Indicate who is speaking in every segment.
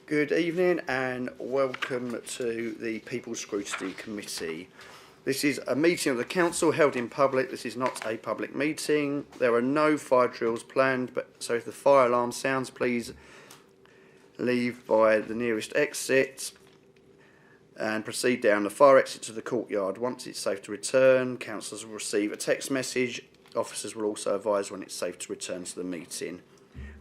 Speaker 1: Good evening and welcome to the People's Scrutiny Committee. This is a meeting of the Council held in public. This is not a public meeting. There are no fire drills planned, so if the fire alarm sounds, please leave by the nearest exit and proceed down the fire exit to the courtyard. Once it's safe to return, councillors will receive a text message. Officers will also advise when it's safe to return to the meeting.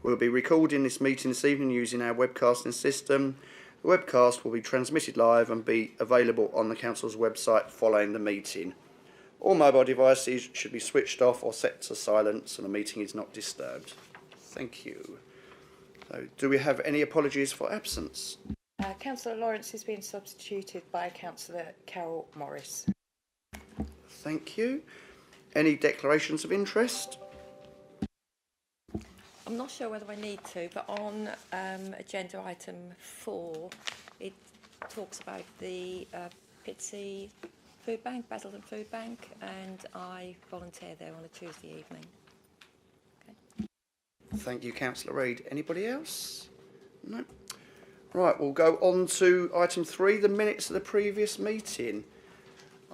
Speaker 1: We'll be recording this meeting this evening using our webcasting system. The webcast will be transmitted live and be available on the council's website following the meeting. All mobile devices should be switched off or set to silence and the meeting is not disturbed. Thank you. So, do we have any apologies for absence?
Speaker 2: Councillor Lawrence has been substituted by Councillor Carol Morris.
Speaker 1: Thank you. Any declarations of interest?
Speaker 3: I'm not sure whether I need to, but on agenda item 4, it talks about the Pitsea Food Bank, Basildon Food Bank, and I volunteer there on a Tuesday evening. Okay.
Speaker 1: Thank you, Councillor Reid. Anybody else? No. Right, we'll go on to item 3, the minutes of the previous meeting.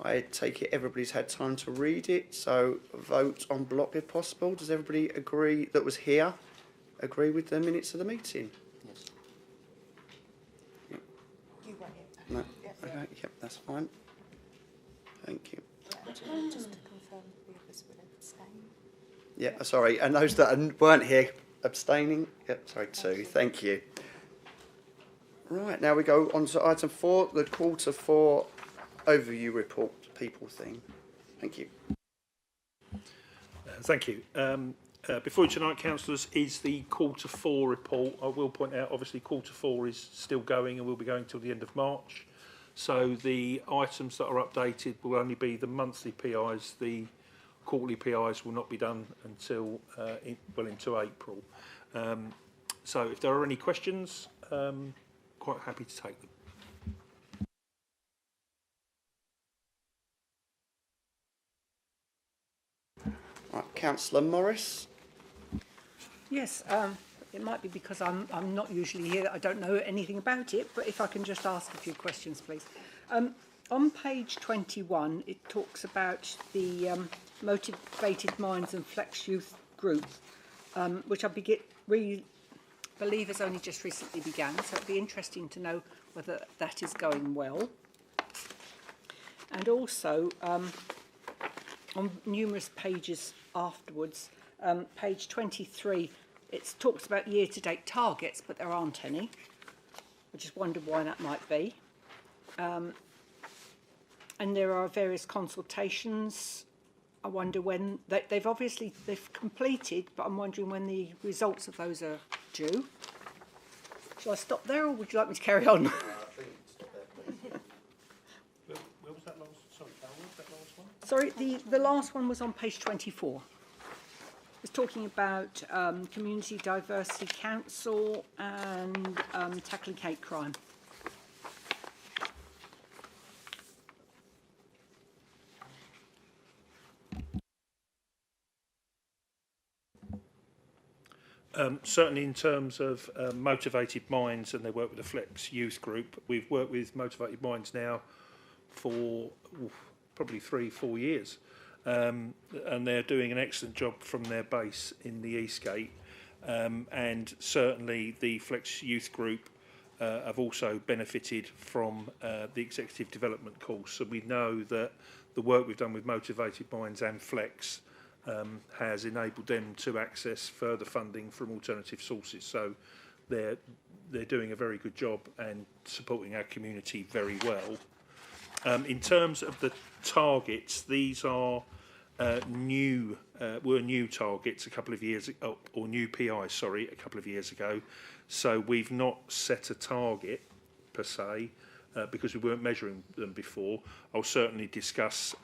Speaker 1: I take it everybody's had time to read it, so vote on block if possible. Does everybody agree that was here agree with the minutes of the meeting? Yes. Yep.
Speaker 2: You were here.
Speaker 1: No. Yes. Okay. Yep, that's fine. Thank you.
Speaker 2: Just to confirm, the others would abstain.
Speaker 1: Yeah, sorry, and those that weren't here abstaining. Yep, sorry, 2. Thank you. Right, now we go on to item 4, the Q4 overview report, people thing. Thank you.
Speaker 4: Thank you. Before you tonight, councillors, is the Q4 report. I will point out, obviously, Q4 is still going and will be going till the end of March. So the items that are updated will only be the monthly PIs. The quarterly PIs will not be done until into April. So if there are any questions, quite happy to take them.
Speaker 1: Right, Councillor Morris.
Speaker 5: Yes, it might be because I'm not usually here that I don't know anything about it, but if I can just ask a few questions, please. On page 21, it talks about the Motivated Minds and Flex Youth Group, which I believe has only just recently began, so it'd be interesting to know whether that is going well. And also, on numerous pages afterwards, page 23, it talks about year-to-date targets, but there aren't any. I just wondered why that might be. And there are various consultations. I wonder when they've completed, but I'm wondering when the results of those are due. Shall I stop there, or would you like me to carry on?
Speaker 4: Where was that last? Sorry, Carol, what was that last one?
Speaker 5: Sorry, the last one was on page 24. It's talking about Community Diversity Council and tackling hate crime.
Speaker 4: Certainly in terms of Motivated Minds and their work with the Flex Youth Group, we've worked with Motivated Minds now for probably 3-4 years. And they're doing an excellent job from their base in the Eastgate. And certainly the Flex Youth Group have also benefited from the executive development course. So we know that the work we've done with Motivated Minds and Flex has enabled them to access further funding from alternative sources. So they're doing a very good job and supporting our community very well. In terms of the targets, these are new targets a couple of years ago, or new PIs, sorry, a couple of years ago. So we've not set a target per se because we weren't measuring them before. I'll certainly discuss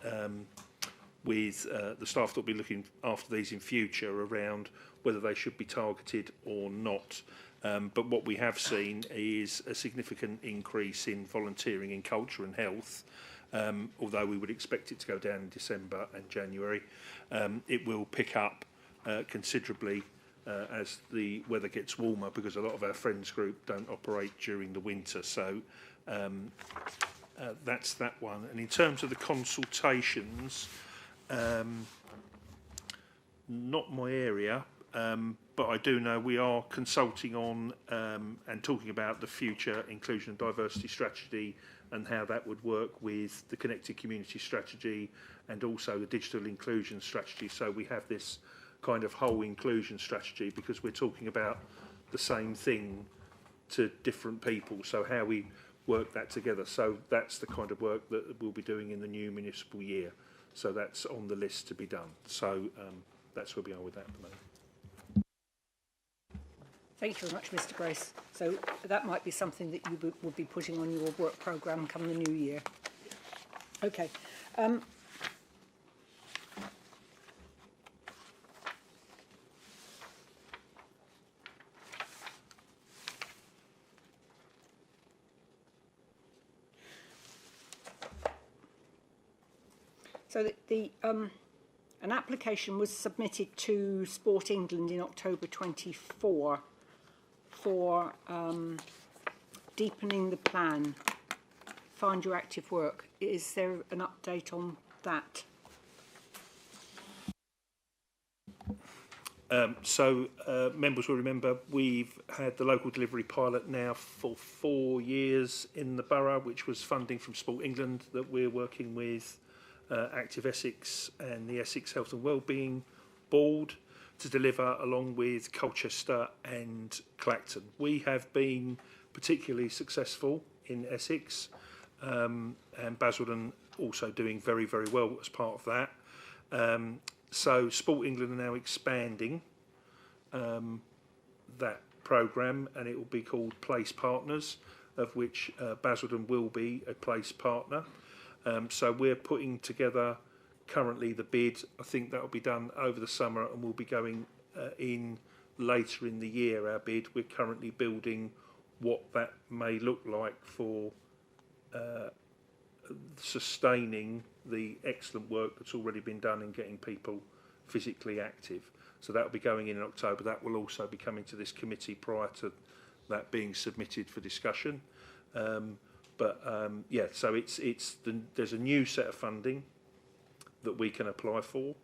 Speaker 4: with the staff that will be looking after these in future around whether they should be targeted or not. But what we have seen is a significant increase in volunteering in culture and health. Although we would expect it to go down in December and January, it will pick up considerably as the weather gets warmer, because a lot of our friends group don't operate during the winter. So that's that one. And in terms of the consultations, not my area, but I do know we are consulting on and talking about the future inclusion and diversity strategy and how that would work with the connected community strategy and also the digital inclusion strategy. So we have this kind of whole inclusion strategy because we're talking about the same thing to different people. So how we work that together. So that's the kind of work that we'll be doing in the new municipal year. So that's on the list to be done. So that's where we are with that at the moment.
Speaker 5: Thank you very much, Mr. Grace. So that might be something that you would be putting on your work programme come the new year. Okay. So an application was submitted to Sport England in October 24 for deepening the plan, find your active work. Is there an update on that?
Speaker 4: Members will remember we've had the local delivery pilot now for 4 years in the borough, which was funding from Sport England that we're working with Active Essex and the Essex Health and Wellbeing Board to deliver along with Colchester and Clacton. We have been particularly successful in Essex and Basildon also doing very, very well as part of that. So Sport England are now expanding that programme, and it will be called Place Partners, of which Basildon will be a place partner. So we're putting together currently the bid. I think that will be done over the summer and we'll be going in later in the year, our bid. We're currently building what that may look like for sustaining the excellent work that's already been done in getting people physically active. So that will be going in October. That will also be coming to this committee prior to that being submitted for discussion. Yeah, so there's a new set of funding that we can apply for,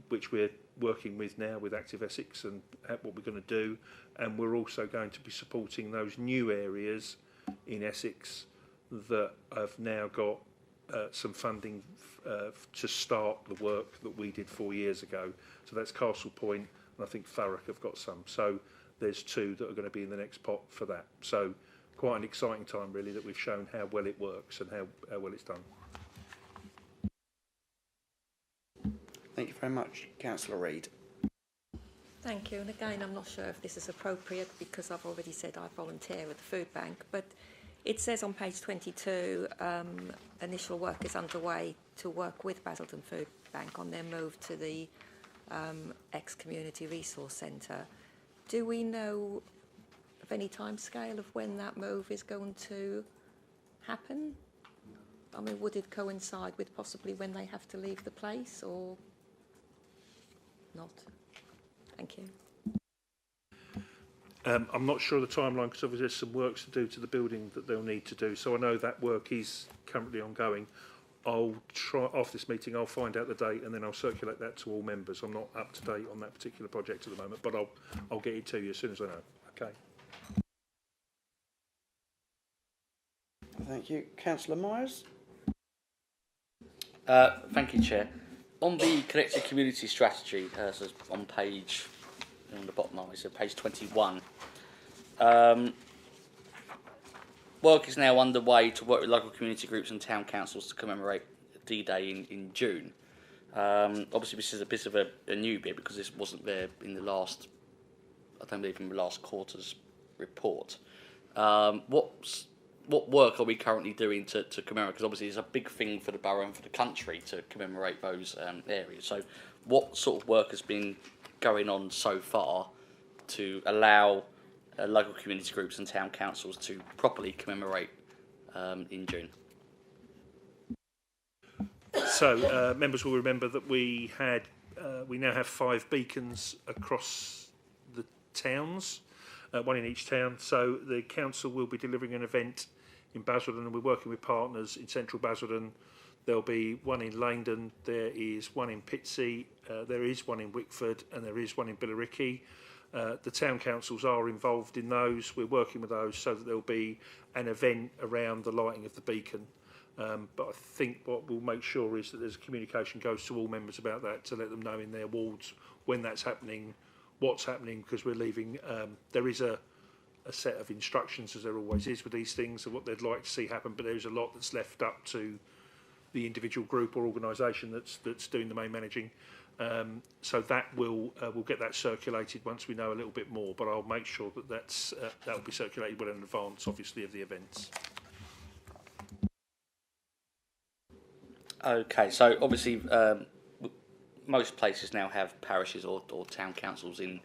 Speaker 4: which we're working with now with Active Essex and what we're going to do. And we're also going to be supporting those new areas in Essex that have now got some funding to start the work that we did 4 years ago. So that's Castle Point, and I think Thurrock have got some. So there's 2 that are going to be in the next pot for that. So quite an exciting time, really, that we've shown how well it works and how well it's done.
Speaker 1: Thank you very much. Councillor Reid.
Speaker 3: Thank you. And again, I'm not sure if this is appropriate because I've already said I volunteer at the food bank, but it says on page 22, initial work is underway to work with Basildon Food Bank on their move to the ex-community resource centre. Do we know of any timescale of when that move is going to happen? I mean, would it coincide with possibly when they have to leave the place or not? Thank you.
Speaker 4: I'm not sure of the timeline because obviously there's some works to do to the building that they'll need to do. So I know that work is currently ongoing. I'll try, after this meeting, I'll find out the date and then I'll circulate that to all members. I'm not up to date on that particular project at the moment, but I'll get it to you as soon as I know. Okay.
Speaker 1: Thank you. Councillor Myers.
Speaker 6: Thank you, Chair. On the connected community strategy, so on page, on the bottom line, so page 21, work is now underway to work with local community groups and town councils to commemorate D-Day in June. Obviously, this is a bit of a new bit because this wasn't there in the last, I don't believe in the last quarter's report. What work are we currently doing to commemorate? Because obviously it's a big thing for the borough and for the country to commemorate those areas. So what sort of work has been going on so far to allow local community groups and town councils to properly commemorate in June?
Speaker 4: So members will remember that we now have 5 beacons across towns, one in each town. So the council will be delivering an event in Basildon, and we're working with partners in central Basildon. There'll be one in Langdon, there is one in Pitsea, there is one in Wickford, and there is one in Billericay. The town councils are involved in those. We're working with those so that there'll be an event around the lighting of the beacon. But I think what we'll make sure is that there's communication goes to all members about that to let them know in their wards when that's happening, what's happening, because we're leaving. There is a set of instructions, as there always is with these things, of what they'd like to see happen, but there's a lot that's left up to the individual group or organisation that's doing the main managing. So that we'll get that circulated once we know a little bit more, but I'll make sure that that will be circulated well in advance, obviously, of the events.
Speaker 6: Okay, so obviously most places now have parishes or town councils in,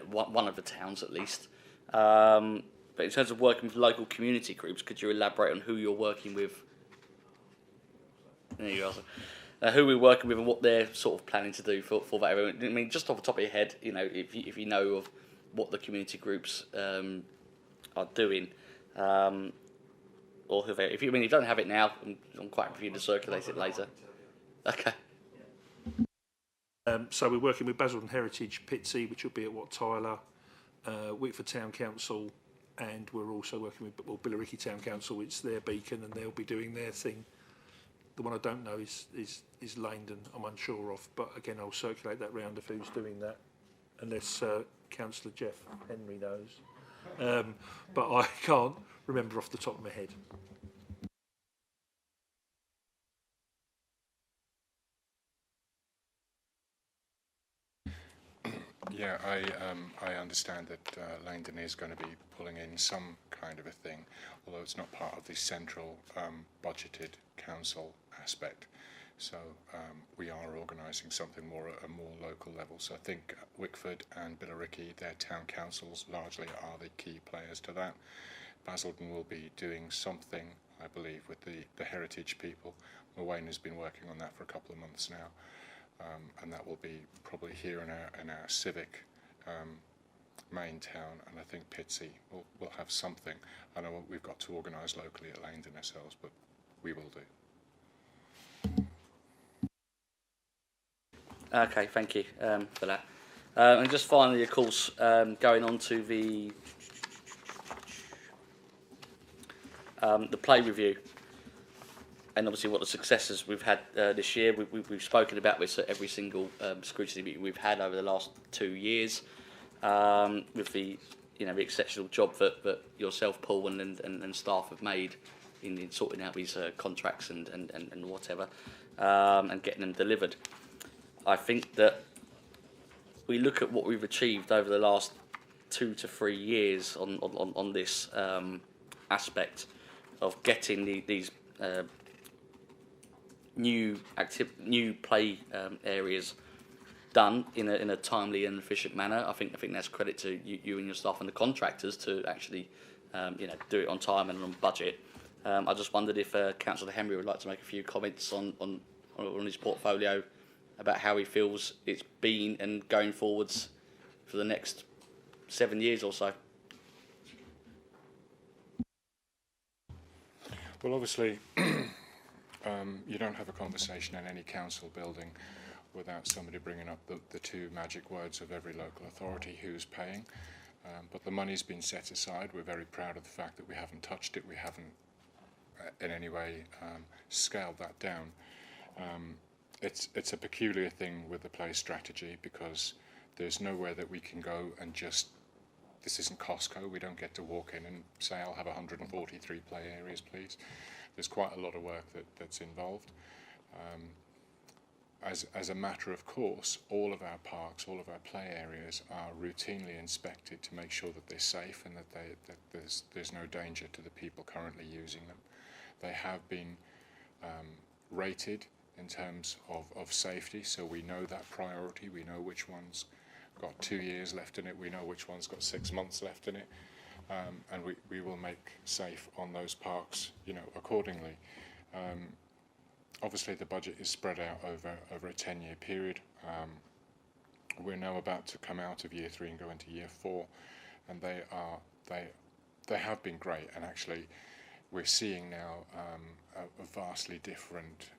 Speaker 6: one of the towns at least. But in terms of working with local community groups, could you elaborate on who you're working with? There you go. Who we're working with and what they're sort of planning to do for that. I mean, just off the top of your head, if you know of what the community groups are doing, or who they. If you don't have it now, I'm quite happy for you to circulate it later. Okay.
Speaker 4: So we're working with Basildon Heritage, Pitsea, which will be at Tyler, Wickford Town Council, and we're also working with Billericay Town Council. It's their beacon, and they'll be doing their thing. The one I don't know is Langdon. I'm unsure of, but again, I'll circulate that round of who's doing that, unless Councillor Jeff Henry knows. But I can't remember off the top of my head.
Speaker 7: Yeah, I understand that Langdon is going to be pulling in some kind of a thing, although it's not part of the central budgeted council aspect. So we are organising something more at a more local level. So I think Wickford and Billericay, their town councils largely are the key players to that. Basildon will be doing something, I believe, with the heritage people. Wayne has been working on that for a couple of months now. And that will be probably here in our civic main town, and I think Pitsea will have something. I know we've got to organise locally at Langdon ourselves, but we will do.
Speaker 6: Okay, thank you for that. And just finally, of course, going on to the play review. And obviously what the successes we've had this year, we've spoken about this at every single scrutiny meeting we've had over the last 2 years, with the the exceptional job that yourself, Paul, and staff have made in sorting out these contracts and whatever, and getting them delivered. I think that we look at what we've achieved over the last 2 to 3 years on this aspect of getting these new play areas done in a timely and efficient manner. I think that's credit to you and your staff and the contractors to actually do it on time and on budget. I just wondered if Councillor Henry would like to make a few comments on his portfolio about how he feels it's been and going forwards for the next 7 years or so.
Speaker 7: Well, obviously, you don't have a conversation in any council building without somebody bringing up the two magic words of every local authority: who's paying. But the money's been set aside. We're very proud of the fact that we haven't touched it. We haven't in any way scaled that down. It's a peculiar thing with the play strategy, because there's nowhere that we can go and just, this isn't Costco, we don't get to walk in and say, I'll have 143 play areas, please. There's quite a lot of work that's involved. As a matter of course, all of our parks, all of our play areas are routinely inspected to make sure that they're safe and that there's no danger to the people currently using them. They have been rated in terms of safety, so we know that priority. We know which one's got 2 years left in it. We know which one's got 6 months left in it, and we will make safe on those parks, accordingly. Obviously, the budget is spread out over a 10-year period. we're now about to come out of year 3 and go into year 4, and they have been great. And actually, we're seeing now a vastly different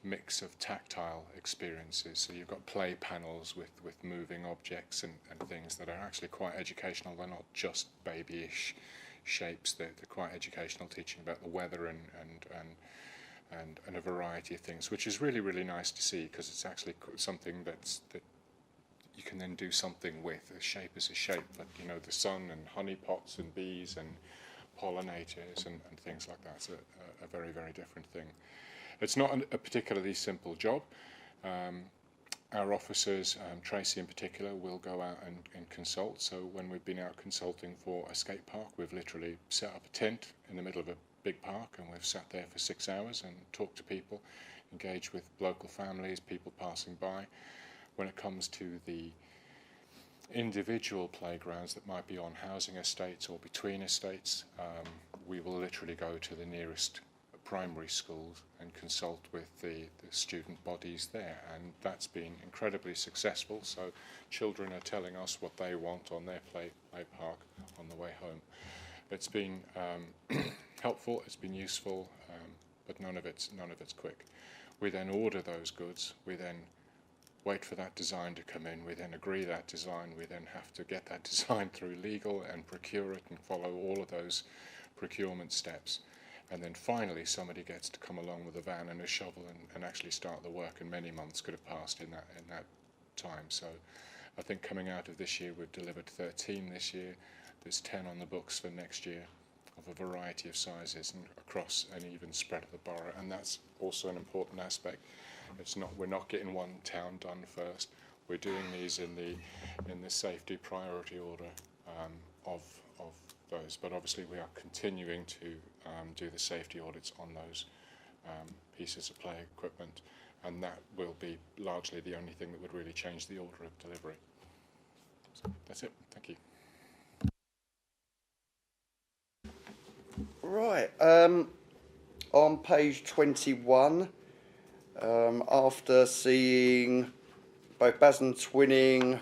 Speaker 7: mix of tactile experiences. So you've got play panels with moving objects and things that are actually quite educational. They're not just babyish shapes. They're quite educational, teaching about the weather and a variety of things, which is really, really nice to see, because it's actually something that you can then do something with. A shape is a shape, but you know, the sun and honey pots and bees and pollinators and things like that. It's a very, very different thing. It's not a particularly simple job. Our officers, Tracy in particular, will go out and consult. So when we've been out consulting for a skate park, we've literally set up a tent in the middle of a big park, and we've sat there for 6 hours and talked to people, engaged with local families, people passing by. When it comes to the individual playgrounds that might be on housing estates or between estates, we will literally go to the nearest primary schools and consult with the student bodies there, and that's been incredibly successful. So children are telling us what they want on their play park on the way home. It's been helpful, it's been useful, but none of it's quick. We then order those goods, we then wait for that design to come in, we then agree that design, we then have to get that design through legal and procure it and follow all of those procurement steps. And then finally somebody gets to come along with a van and a shovel and actually start the work, and many months could have passed in that time. So I think coming out of this year, we've delivered 13 this year. There's 10 on the books for next year, of a variety of sizes and across an even spread of the borough, and that's also an important aspect. We're not getting one town done first. We're doing these in the safety priority order of those, but obviously we are continuing to do the safety audits on those pieces of play equipment, and that will be largely the only thing that would really change the order of delivery. So that's it. Thank you.
Speaker 1: Right, on page 21, after seeing both Basden Twinning,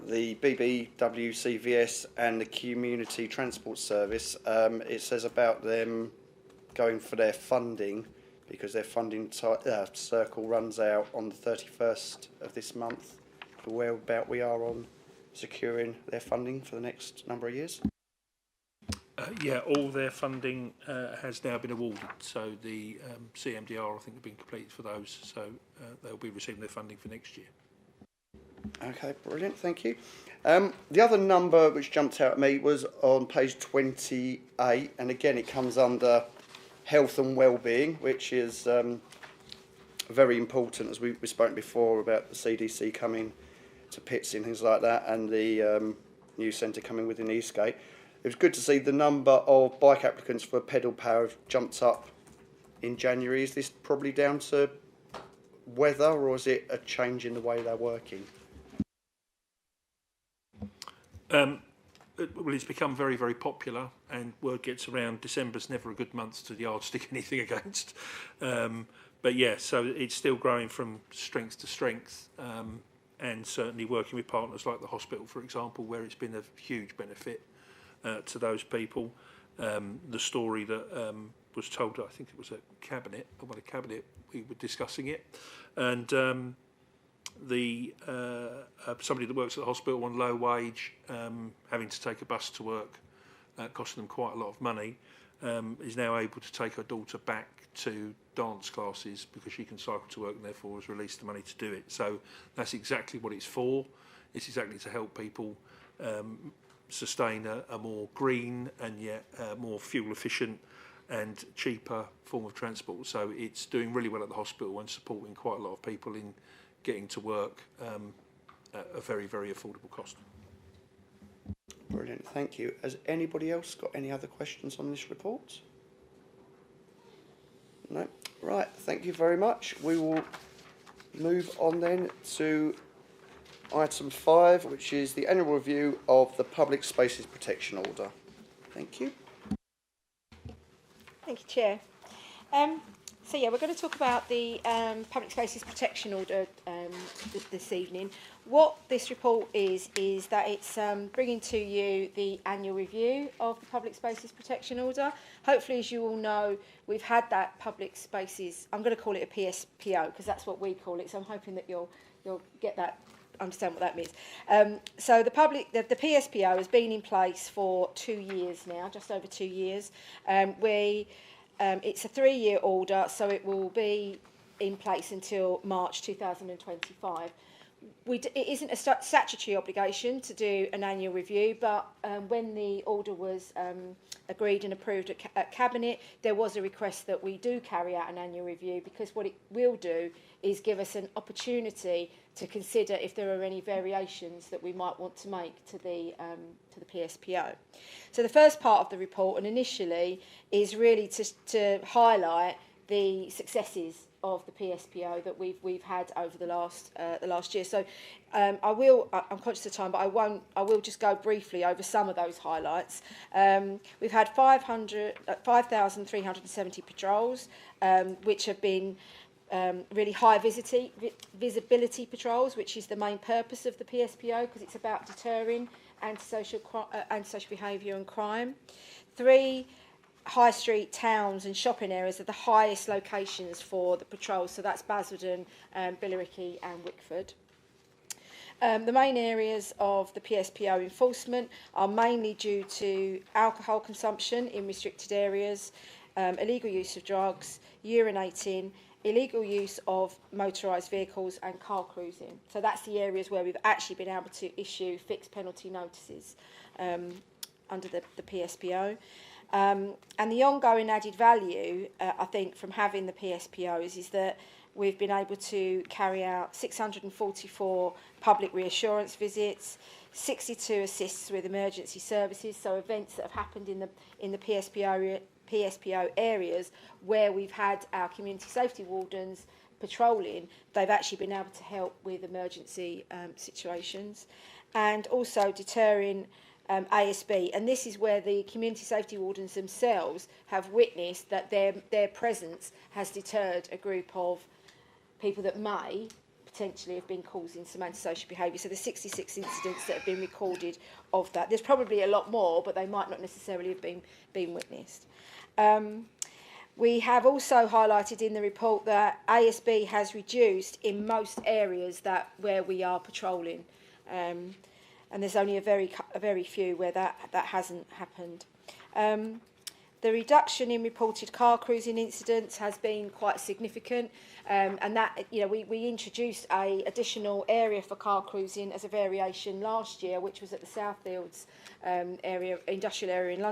Speaker 1: the BBWCVS and the Community Transport Service, it says about them going for their funding, because their funding circle runs out on the 31st of this month, for whereabout we are on securing their funding for the next number of years.
Speaker 4: Yeah, all their funding has now been awarded. So the CMDR, I think, have been completed for those. So they'll be receiving their funding for next year.
Speaker 1: Okay, brilliant, thank you. The other number which jumped out at me was on page 28, and again it comes under health and well-being, which is very important, as we've spoken before about the CDC coming to pits and things like that, and the new centre coming within Eastgate. It was good to see the number of bike applicants for pedal power jumped up in January. Is this probably down to weather, or is it a change in the way they're working?
Speaker 4: Well, it's become very, very popular, and word gets around December's never a good month to the yardstick anything against. But yeah, so it's still growing from strength to strength, and certainly working with partners like the hospital, for example, where it's been a huge benefit to those people. The story that was told, I think it was at Cabinet, we were discussing it, and somebody that works at the hospital on low wage, having to take a bus to work, costing them quite a lot of money, is now able to take her daughter back to dance classes because she can cycle to work, and therefore has released the money to do it. So that's exactly what it's for. It's exactly to help people sustain a more green and yet more fuel efficient and cheaper form of transport. So it's doing really well at the hospital and supporting quite a lot of people in getting to work at a very, very affordable cost.
Speaker 1: Brilliant, thank you. Has anybody else got any other questions on this report? No? Right, thank you very much. We will move on then to item 5, which is the annual review of the Public Spaces Protection Order. Thank you.
Speaker 8: Thank you, Chair. So yeah, we're going to talk about the Public Spaces Protection Order this evening. What this report is that it's bringing to you the annual review of the Public Spaces Protection Order. Hopefully, as you all know, we've had that Public Spaces, I'm going to call it a PSPO because that's what we call it, so I'm hoping that you'll get that, understand what that means. So the PSPO has been in place for 2 years now, just over 2 years. It's a 3-year order, so it will be in place until March 2025. It isn't a statutory obligation to do an annual review, but when the order was agreed and approved at Cabinet, there was a request that we do carry out an annual review, because what it will do is give us an opportunity to consider if there are any variations that we might want to make to the PSPO. So the first part of the report, and initially, is really to highlight the successes of the PSPO that we've had over the last year. So I'm conscious of time, but I will just go briefly over some of those highlights. We've had 5,370 patrols, which have been really high visibility patrols, which is the main purpose of the PSPO, because it's about deterring antisocial behaviour and crime. 3 high street towns and shopping areas are the highest locations for the patrols, so that's Basildon, Billericay and Wickford. The main areas of the PSPO enforcement are mainly due to alcohol consumption in restricted areas, illegal use of drugs, urinating, illegal use of motorised vehicles and car cruising. So that's the areas where we've actually been able to issue fixed penalty notices under the PSPO. And the ongoing added value, I think, from having the PSPOs is that we've been able to carry out 644 public reassurance visits, 62 assists with emergency services, so events that have happened in the PSPO areas where we've had our community safety wardens patrolling. They've actually been able to help with emergency situations, and also deterring ASB, and this is where the community safety wardens themselves have witnessed that their presence has deterred a group of people that may potentially have been causing some antisocial behaviour. So there's 66 incidents that have been recorded of that. There's probably a lot more, but they might not necessarily have been witnessed. We have also highlighted in the report that ASB has reduced in most areas where we are patrolling. And there's only a very few where that hasn't happened. The reduction in reported car cruising incidents has been quite significant, and that, you know, we introduced a additional area for car cruising as a variation last year, which was at the Southfields industrial area in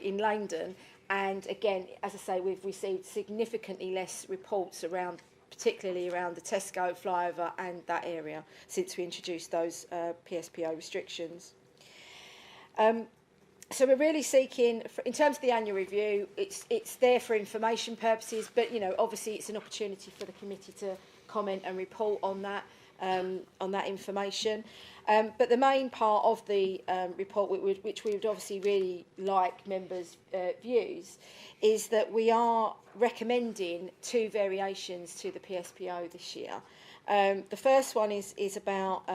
Speaker 8: in Langdon. And again, as I say, we've received significantly less reports particularly around the Tesco flyover and that area since we introduced those PSPO restrictions. So we're really seeking, in terms of the annual review, it's there for information purposes, but you know, obviously it's an opportunity for the committee to comment and report on that information. But the main part of the report, which we would obviously really like members' views, is that we are recommending 2 variations to the PSPO this year. The first one is about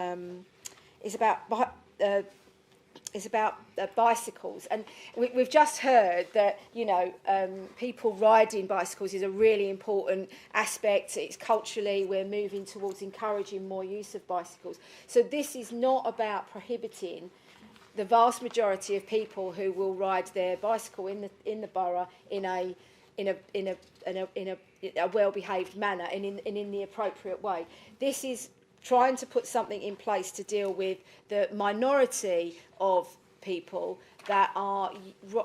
Speaker 8: bicycles, and we've just heard that, you know, people riding bicycles is a really important aspect. It's culturally, we're moving towards encouraging more use of bicycles. So this is not about prohibiting the vast majority of people who will ride their bicycle in the borough in a well-behaved manner and in the appropriate way. This is trying to put something in place to deal with the minority of people that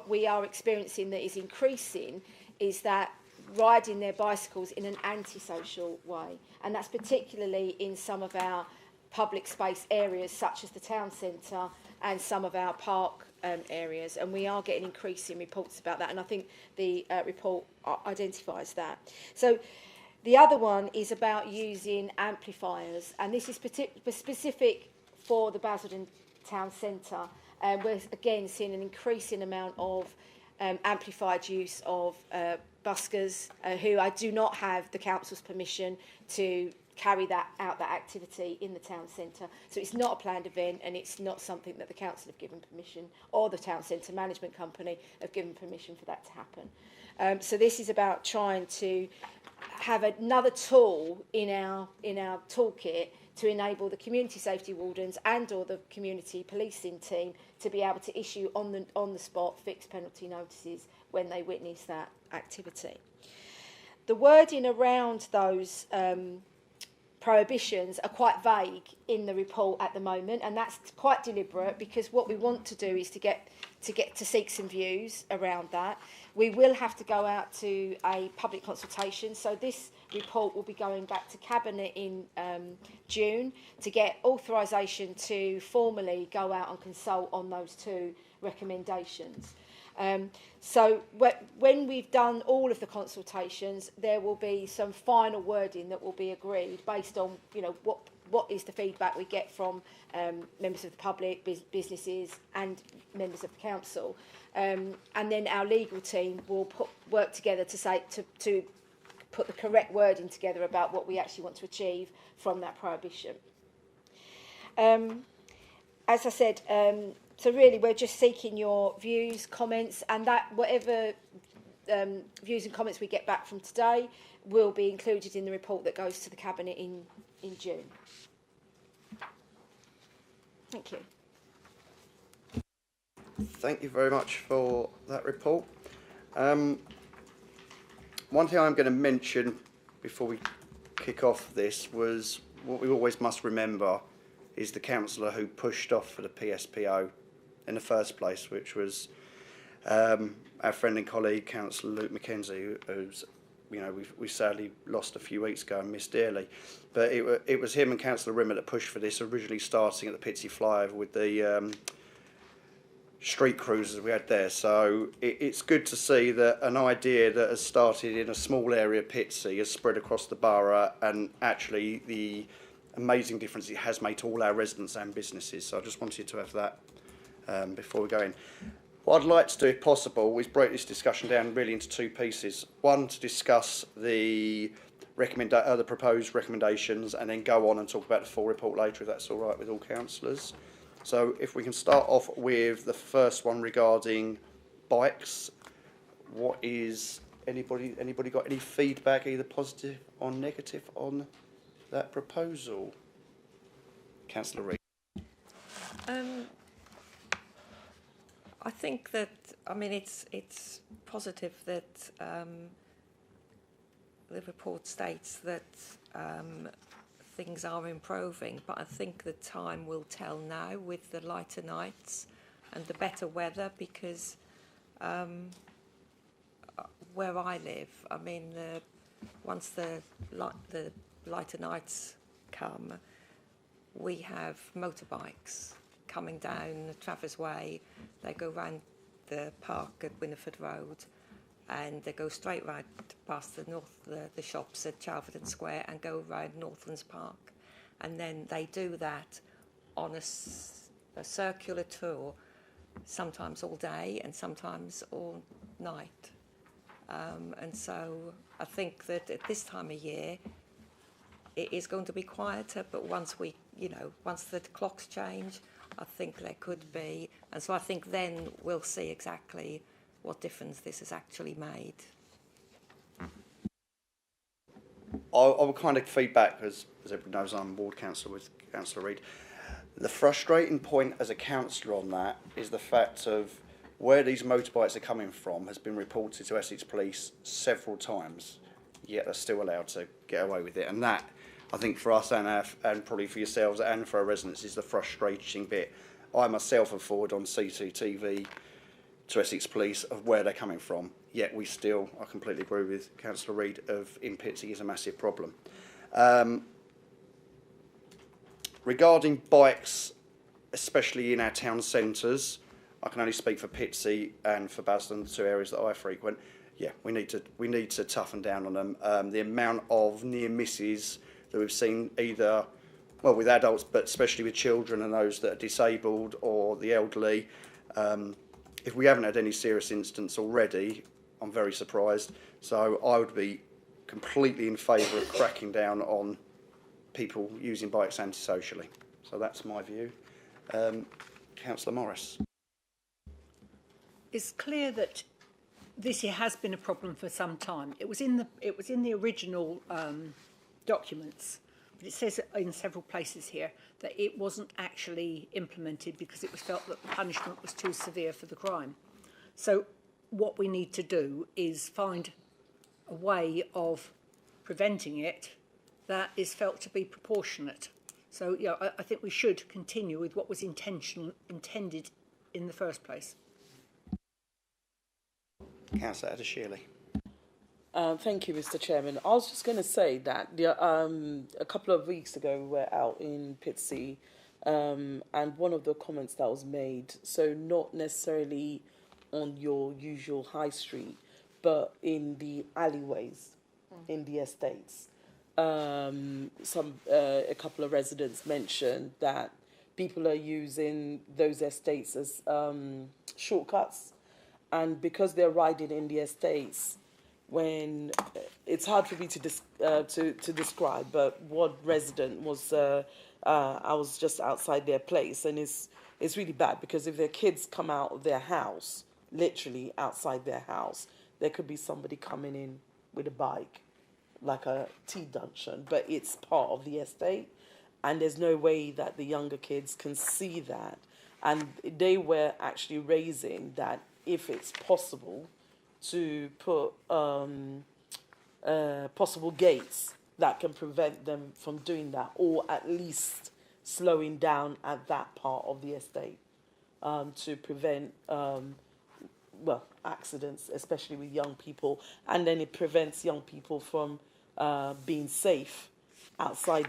Speaker 8: we are experiencing that is increasing, is that riding their bicycles in an antisocial way. And that's particularly in some of our public space areas, such as the town centre and some of our park areas. And we are getting increasing reports about that. And I think the report identifies that. So the other one is about using amplifiers. And this is specific for the Basildon town centre. We're, again, seeing an increasing amount of amplified use of buskers who I do not have the council's permission to carry that activity in the town centre. So it's not a planned event, and it's not something that the council have given permission, or the town centre management company have given permission for that to happen. So this is about trying to have another tool in our toolkit to enable the community safety wardens and or the community policing team to be able to issue on the spot fixed penalty notices when they witness that activity. The wording around those prohibitions are quite vague in the report at the moment, and that's quite deliberate, because what we want to do is to get to seek some views around that. We will have to go out to a public consultation, so this report will be going back to Cabinet in June to get authorisation to formally go out and consult on those two recommendations. So when we've done all of the consultations, there will be some final wording that will be agreed based on, you know, what is the feedback we get from members of the public, businesses and members of the council. And then our legal team will work together to put the correct wording together about what we actually want to achieve from that prohibition. As I said, so really we're just seeking your views, comments, and that whatever views and comments we get back from today will be included in the report that goes to the Cabinet in June. Thank you.
Speaker 1: Thank you very much for that report. One thing I'm going to mention before we kick off this was what we always must remember is the councillor who pushed off for the PSPO in the first place, which was our friend and colleague, Councillor Luke Mackenzie, who's, you know, we sadly lost a few weeks ago and missed dearly. But it was him and Councillor Rimmer that pushed for this, originally starting at the Pitsea flyover with the street cruisers we had there. So it's good to see that an idea that has started in a small area of Pitsea has spread across the borough, and actually the amazing difference it has made to all our residents and businesses. So I just wanted to have that before we go in. What I'd like to do, if possible, is break this discussion down really into two pieces. One, to discuss the proposed recommendations, and then go on and talk about the full report later, if that's all right with all councillors. So if we can start off with the first one regarding bikes. What is anybody got any feedback, either positive or negative, on that proposal? Councillor Reid.
Speaker 3: I think that, I mean, it's positive that the report states that things are improving, but I think the time will tell now with the lighter nights and the better weather, because where I live, I mean, once the lighter nights come, we have motorbikes coming down Travers Way. They go round the park at Winifred Road, and they go straight right past the shops at Chalfordon Square and go round Northlands Park. And then they do that on a circular tour, sometimes all day and sometimes all night. And so I think that at this time of year, it is going to be quieter, but once the clocks change, I think there could be. And so I think then we'll see exactly what difference this has actually made.
Speaker 1: I will kind of feedback, as everyone knows, I'm ward councillor with Councillor Reid. The frustrating point as a councillor on that is the fact of where these motorbikes are coming from has been reported to Essex Police several times, yet they're still allowed to get away with it. And that, I think, for us and probably for yourselves and for our residents, is the frustrating bit. I myself have forwarded on CCTV to Essex Police of where they're coming from, yet we still, I completely agree with Councillor Reid, of in Pitsea is a massive problem. Regarding bikes, especially in our town centres, I can only speak for Pitsea and for Basildon, the two areas that I frequent. Yeah, we need to toughen down on them. The amount of near misses that we've seen, either with adults, but especially with children and those that are disabled or the elderly, if we haven't had any serious incidents already, I'm very surprised. So I would be completely in favour of cracking down on people using bikes antisocially. So that's my view. Councillor Morris.
Speaker 5: It's clear that this has been a problem for some time. It was in the original documents, but it says in several places here that it wasn't actually implemented because it was felt that the punishment was too severe for the crime. So what we need to do is find a way of preventing it that is felt to be proportionate. So yeah, I think we should continue with what was intended in the first place.
Speaker 1: Councillor Adeshirley.
Speaker 9: Thank you, Mr. Chairman. I was just going to say that a couple of weeks ago we were out in Pitsea, and one of the comments that was made, so not necessarily on your usual high street, but in the alleyways, in the estates. A couple of residents mentioned that people are using those estates as shortcuts, and because they're riding in the estates, when it's hard for me to describe, but what resident was, I was just outside their place, and it's really bad because if their kids come out of their house, literally outside their house, there could be somebody coming in with a bike, like a T-junction, but it's part of the estate, and there's no way that the younger kids can see that, and they were actually raising that if it's possible to put possible gates that can prevent them from doing that, or at least slowing down at that part of the estate to prevent accidents, especially with young people, and then it prevents young people from being safe outside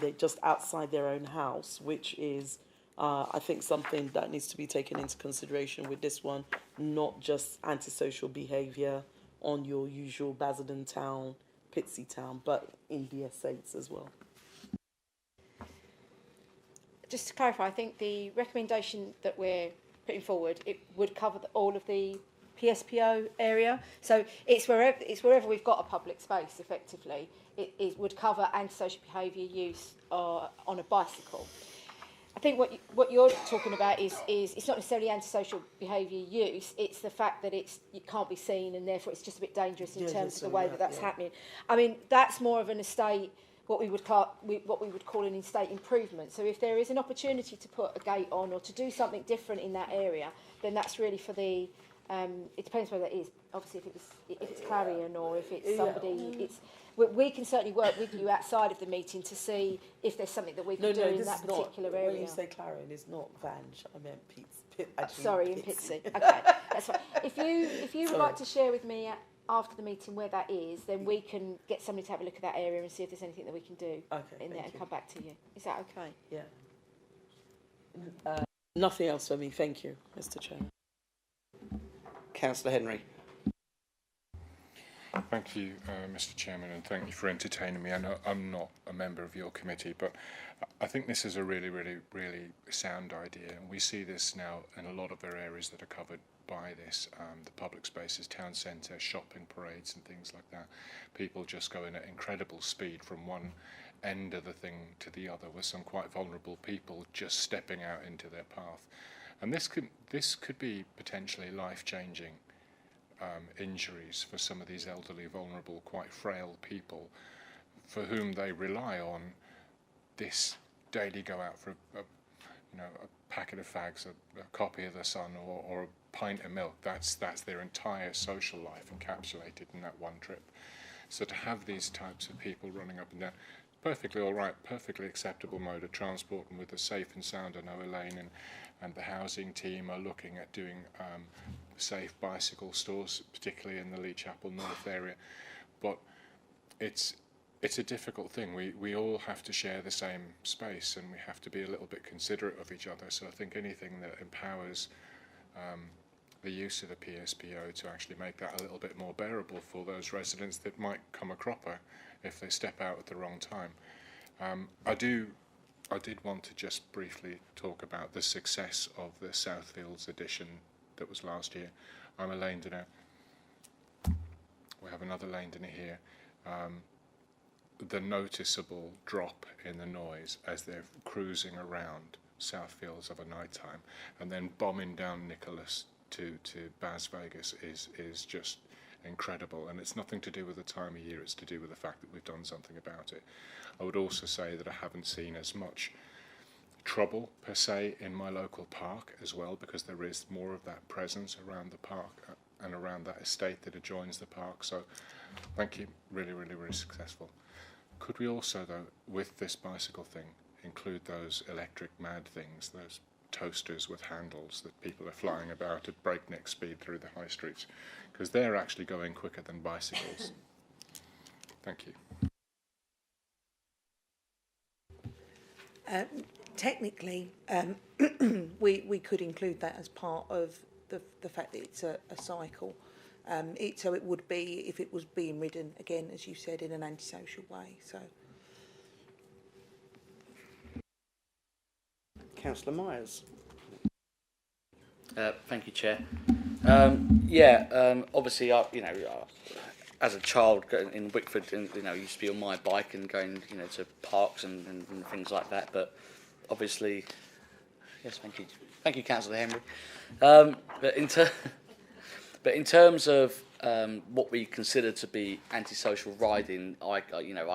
Speaker 9: their own house, which is I think something that needs to be taken into consideration with this one, not just antisocial behaviour on your usual Basildon town, Pitsea town, but in the estates as well.
Speaker 8: Just to clarify, I think the recommendation that we're putting forward, it would cover all of the PSPO area. So it's wherever we've got a public space, effectively. It would cover antisocial behaviour use on a bicycle. I think what you're talking about is it's not necessarily antisocial behaviour use. It's the fact that it can't be seen, and therefore it's just a bit dangerous in terms of the way that's happening. I mean, that's more of an estate, what we would call an estate improvement. So if there is an opportunity to put a gate on or to do something different in that area, then that's really for the. It depends whether it is. Obviously, if it's Clarion or if it's somebody, we can certainly work with you outside of the meeting to see if there's something that we can do in that particular area.
Speaker 9: When you say Clarion, it's not Vange. I meant Pitsea.
Speaker 8: Sorry, in Pitsea. Okay, that's fine. If you would like to share with me after the meeting where that is, then we can get somebody to have a look at that area and see if there's anything that we can do in there and come back to you. Is that okay?
Speaker 9: Yeah. Nothing else for me. Thank you, Mr. Chairman.
Speaker 1: Councillor Henry.
Speaker 7: Thank you, Mr. Chairman, and thank you for entertaining me. I know I'm not a member of your committee, but I think this is a really, really, really sound idea. And we see this now in a lot of our areas that are covered by this, the public spaces, town centre, shopping parades and things like that. People just going at incredible speed from one end of the thing to the other, with some quite vulnerable people just stepping out into their path. And this could be potentially life-changing injuries for some of these elderly, vulnerable, quite frail people for whom they rely on this daily go out for a packet of fags, a copy of The Sun, or a pint of milk. That's their entire social life encapsulated in that one trip. So to have these types of people running up and down, perfectly all right, perfectly acceptable mode of transport, and with a safe and sound, I know Elaine and the housing team are looking at doing safe bicycle stores, particularly in the Lee Chapel North area. But it's a difficult thing. We all have to share the same space, and we have to be a little bit considerate of each other. So I think anything that empowers the use of the PSPO to actually make that a little bit more bearable for those residents that might come a cropper if they step out at the wrong time. I did want to just briefly talk about the success of the Southfields edition that was last year. I'm a Londoner. We have another Londoner here. The noticeable drop in the noise as they're cruising around Southfields of a night time and then bombing down Nicholas to Bas Vegas is just incredible, and it's nothing to do with the time of year, it's to do with the fact that we've done something about it. I would also say that I haven't seen as much trouble per se in my local park as well, because there is more of that presence around the park and around that estate that adjoins the park. So thank you, really, really, really successful. Could we also, though, with this bicycle thing, include those electric mad things, those toasters with handles that people are flying about at breakneck speed through the high streets? Because they're actually going quicker than bicycles. Thank you.
Speaker 10: Technically, we could include that as part of the fact that it's a cycle. So it would be if it was being ridden, again, as you said, in an antisocial way. So,
Speaker 1: Councillor Myers.
Speaker 6: Thank you, Chair. Obviously, as a child in Wickford, used to be on my bike and going, to parks and things like that. But obviously, yes, thank you, Councillor Henry. But in terms of what we consider to be antisocial riding, I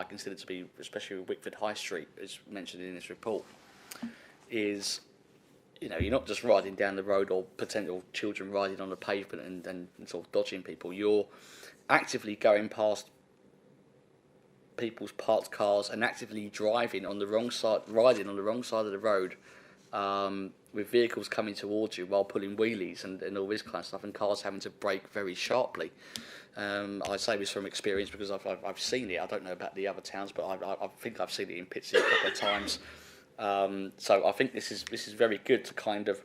Speaker 6: consider to be, especially with Wickford High Street, as mentioned in this report, is, you're not just riding down the road or potential children riding on the pavement and sort of dodging people. You're actively going past people's parked cars and actively riding on the wrong side of the road, with vehicles coming towards you while pulling wheelies and all this kind of stuff, and cars having to brake very sharply. I say this from experience because I've seen it. I don't know about the other towns, but I think I've seen it in Pitsea a couple of times. So I think this is very good to kind of,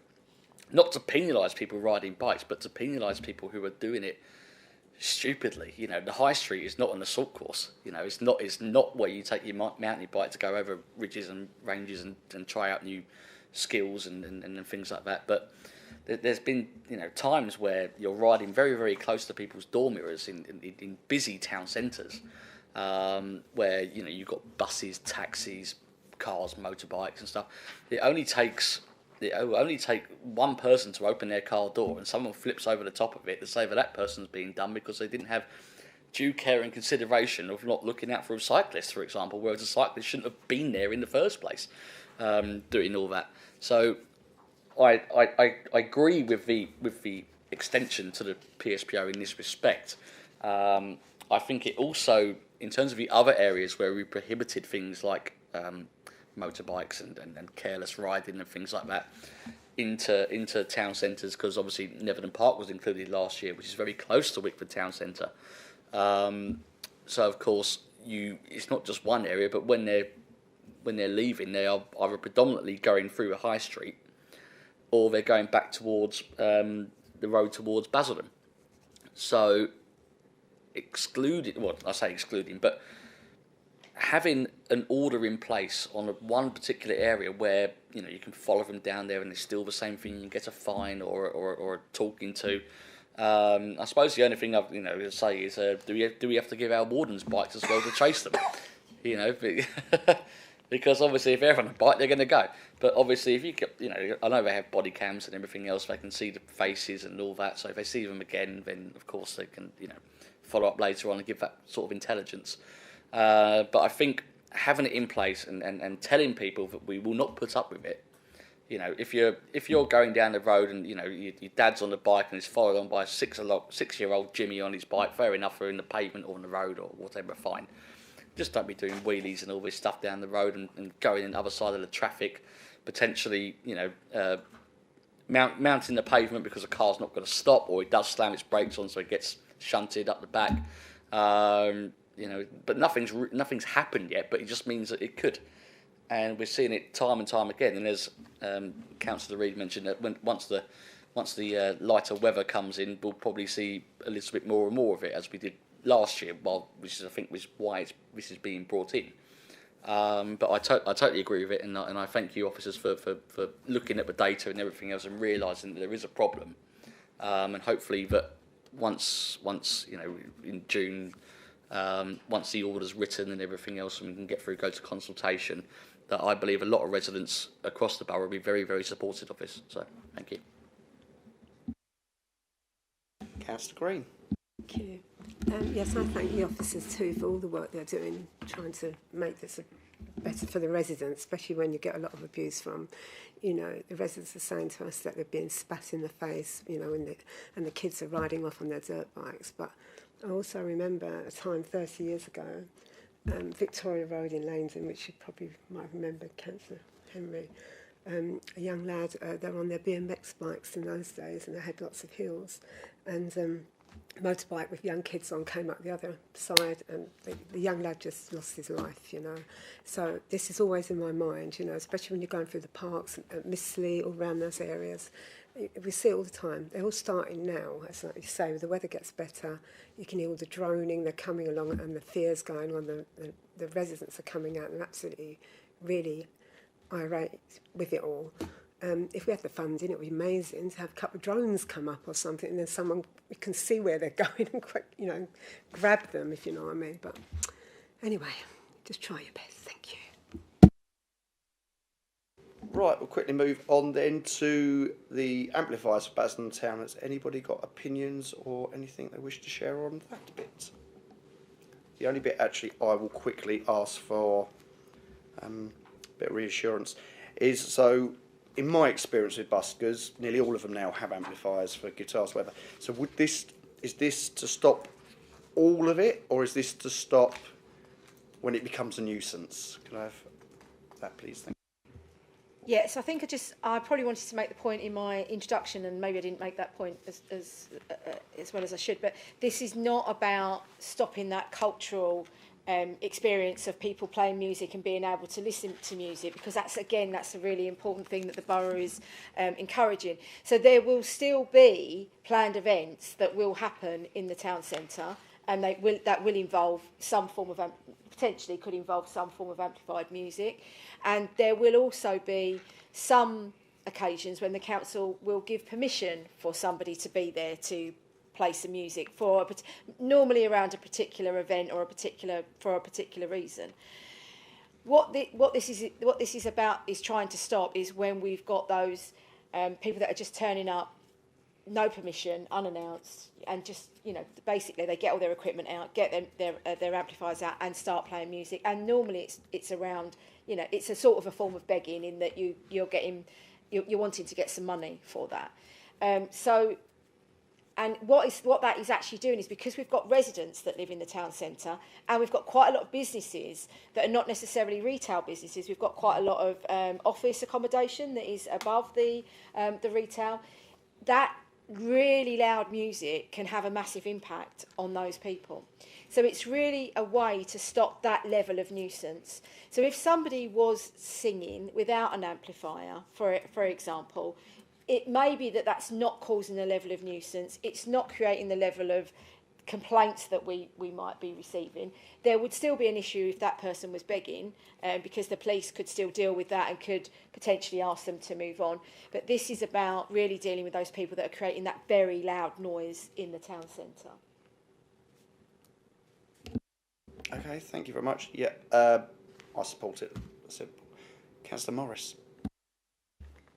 Speaker 6: not to penalise people riding bikes, but to penalise people who are doing it stupidly. The high street is not an assault course. It's not where you take your mountain bike to go over ridges and ranges and try out new skills and things like that. But there's been times where you're riding very, very close to people's door mirrors in busy town centres, where you've got buses, taxis, cars, motorbikes and stuff. It only takes one person to open their car door and someone flips over the top of it to say that person's being done because they didn't have due care and consideration of not looking out for a cyclist, for example, whereas a cyclist shouldn't have been there in the first place, doing all that. So I agree with the extension to the PSPO in this respect. I think it also, in terms of the other areas where we prohibited things like motorbikes and careless riding and things like that into town centres, because obviously Netherden Park was included last year, which is very close to Wickford Town Centre. So of course it's not just one area, but when they're leaving, they are either predominantly going through a high street or they're going back towards the road towards Basildon. So excluding, but having an order in place on one particular area where you can follow them down there and it's still the same thing, you get a fine or a talking to. I suppose the only thing I've to say is do we have to give our wardens bikes as well to chase them? Because obviously if they're on a bike they're going to go. But obviously if you get I know they have body cams and everything else, they can see the faces and all that. So if they see them again, then of course they can follow up later on and give that sort of intelligence. But I think having it in place and telling people that we will not put up with it. If you're going down the road and your dad's on the bike and is followed on by a 6-year-old Jimmy on his bike, fair enough, or in the pavement or on the road or whatever, fine. Just don't be doing wheelies and all this stuff down the road and going in the other side of the traffic, potentially mounting the pavement because a car's not going to stop, or it does slam its brakes on so it gets shunted up the back. But nothing's happened yet, but it just means that it could. And we're seeing it time and time again. And as Councillor Reid mentioned, that once the lighter weather comes in, we'll probably see a little bit more and more of it, as we did last year, which I think was why this is being brought in. But I totally agree with it, and I thank you, officers, for looking at the data and everything else and realising that there is a problem. and hopefully that once in June, once the order's written and everything else, and we can go to consultation, that I believe a lot of residents across the borough will be very, very supportive of this. So, thank you.
Speaker 1: Councillor Green.
Speaker 11: Thank you. Yes, I thank the officers too for all the work they're doing, trying to make this better for the residents, especially when you get a lot of abuse from, the residents are saying to us that they're being spat in the face, and the kids are riding off on their dirt bikes. But I also remember a time 30 years ago, Victoria Road in Lanesden, which you probably might remember, Councillor Henry, a young lad, they were on their BMX bikes in those days, and they had lots of hills, and motorbike with young kids on came up the other side, and the young lad just lost his life, So this is always in my mind, especially when you're going through the parks at Missley or around those areas. We see it all the time. They're all starting now, as like you say, the weather gets better, you can hear all the droning, they're coming along, and the fears going on, the residents are coming out and absolutely really irate with it all. If we had the funding, it would be amazing to have a couple of drones come up or something, and then someone can see where they're going and grab them, if you know what I mean. But anyway, just try your best. Thank you.
Speaker 1: Right, we'll quickly move on then to the amplifiers for Basildon Town. Has anybody got opinions or anything they wish to share on that bit? The only bit actually I will quickly ask for a bit of reassurance is, so in my experience with buskers, nearly all of them now have amplifiers for guitars, whatever. So is this to stop all of it, or is this to stop when it becomes a nuisance? Can I have that, please? Thank you.
Speaker 8: Yes, I think I probably wanted to make the point in my introduction, and maybe I didn't make that point as well as I should, but this is not about stopping that cultural experience of people playing music and being able to listen to music, because that's a really important thing that the borough is encouraging. So there will still be planned events that will happen in the town centre, and that will involve some form of potentially could involve some form of amplified music, and there will also be some occasions when the council will give permission for somebody to be there to play some music normally around a particular event or for a particular reason. What this is about is trying to stop is when we've got those people that are just turning up, no permission, unannounced, and just basically they get all their equipment out, get their amplifiers out, and start playing music. And normally it's around it's a sort of a form of begging, in that you're wanting to get some money for that. And what that is actually doing is, because we've got residents that live in the town centre, and we've got quite a lot of businesses that are not necessarily retail businesses. We've got quite a lot of office accommodation that is above the retail. That really loud music can have a massive impact on those people. So it's really a way to stop that level of nuisance. So if somebody was singing without an amplifier, for example, it may be that that's not causing a level of nuisance. It's not creating the level of complaints that we might be receiving. There would still be an issue if that person was begging, because the police could still deal with that and could potentially ask them to move on. But this is about really dealing with those people that are creating that very loud noise in the town centre.
Speaker 1: Okay, thank you very much. Yeah, I support it. Simple. Councillor Morris.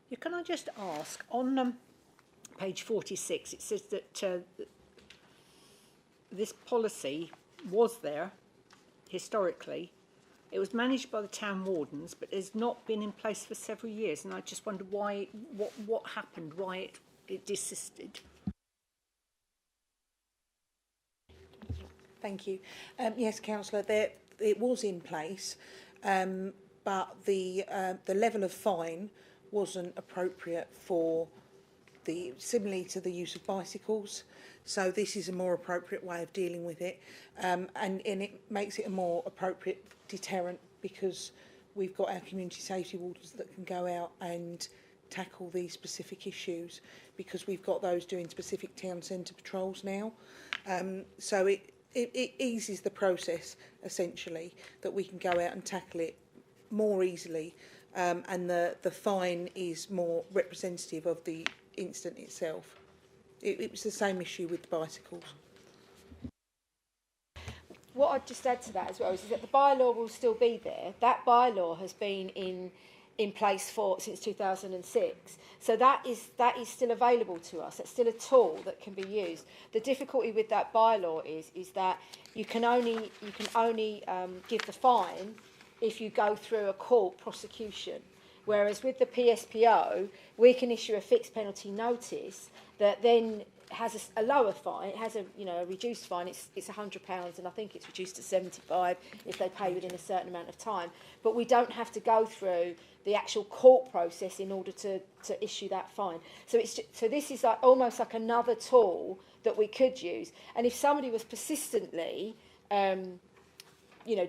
Speaker 5: Yeah, can I just ask, on page 46, it says that this policy was there historically. It was managed by the town wardens, but has not been in place for several years, and I just wondered why, what happened, why it desisted.
Speaker 10: Thank you. Yes, councillor, it was in place, but the level of fine wasn't appropriate for similarly to the use of bicycles. So this is a more appropriate way of dealing with it, and it makes it a more appropriate deterrent, because we've got our community safety wardens that can go out and tackle these specific issues, because we've got those doing specific town centre patrols now. So it eases the process, essentially, that we can go out and tackle it more easily, and the fine is more representative of the incident itself. It was the same issue with the bicycles.
Speaker 8: What I'd just add to that as well is that the bylaw will still be there. That bylaw has been in place since 2006. So that is still available to us. It's still a tool that can be used. The difficulty with that bylaw is that you can only give the fine if you go through a court prosecution. Whereas with the PSPO, we can issue a fixed penalty notice that then has a lower fine. It has a reduced fine. It's £100, and I think it's reduced to 75 if they pay within a certain amount of time. But we don't have to go through the actual court process in order to issue that fine. So this is almost like another tool that we could use. And if somebody was persistently,